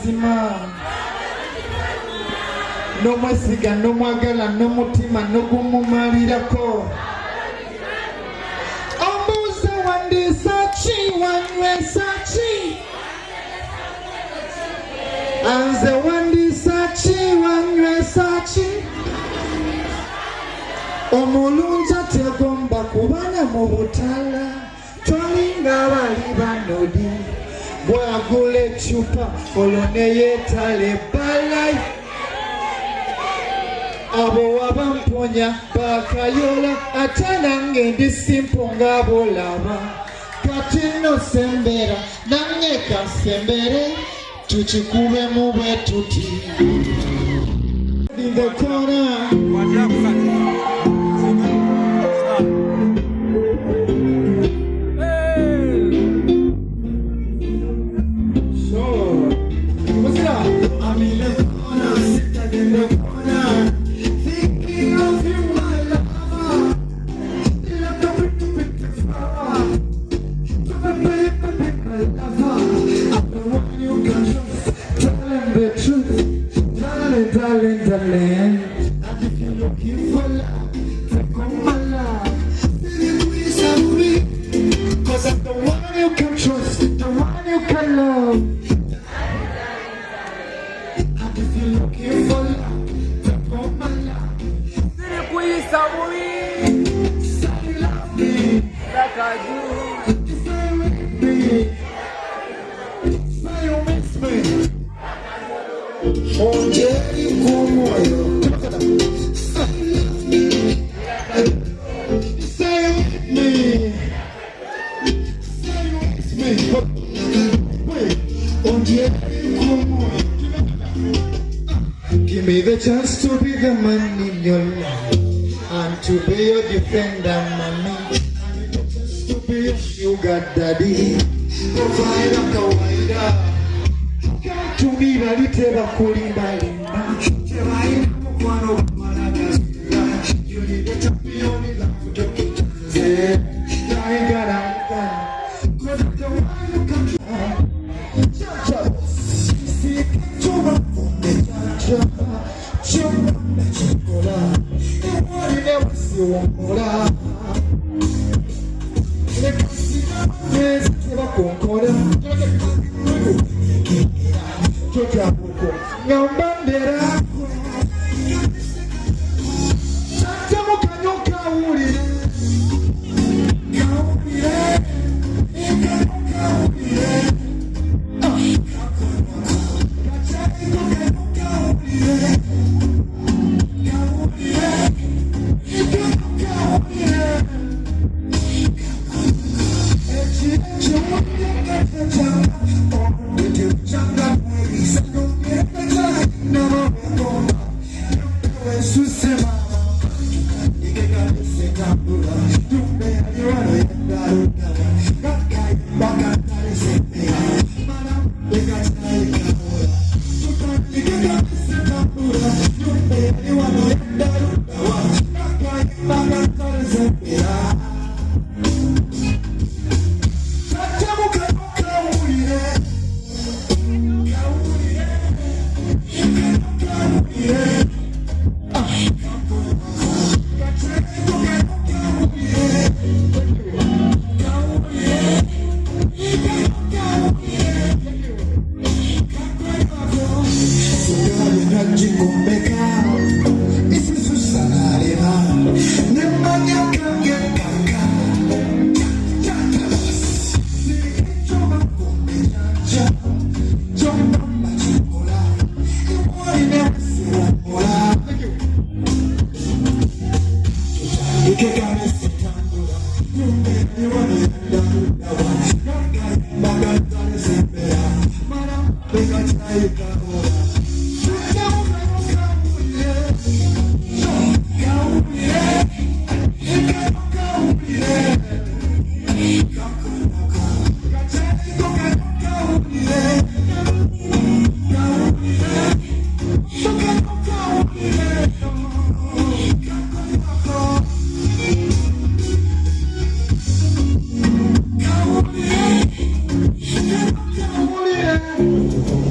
mazima n'omwesiga n'omwagala n'omutima n'ogumumalirako ombuuza wandiisa ki wanywesa ki anze wandiisa ki wanywesa ki omulungi ategomba kubana mu butala twalinga abali banodi bwagula ecupa olwo neyeetala ebbalayi abo wabamponya bakayola ate nange ndi simpo ng'abolaba kati nno sembera nange kasembere tukikubemu bwe tuti ndekona darling, and if you're looking for love, take on my love. Please help me, cause I'm the one you can trust, the one you can love. And if you're looking for love, take on my love. Please help me, say you love me, like I do. Say with me, say you miss me. Ongeri kumoyo say with me wait ongeri kumoyo give me the chance to be the man in your life and to be your defender mommy and just to be your sugar daddy provider kawaida tumi baliteba kulimbalimba tebalina mukwano gumalagasinga yolire championi lakutokitanze taigalamugana kodatewayuka sikituba kumejanja kyomwana kikola ewalire wasiwongola nekasina mezi tebakonkola Chotabuko ngambandera Chatamuka nyoka uli Kaulire Kaulire Kachako kaulire Kaulire Bega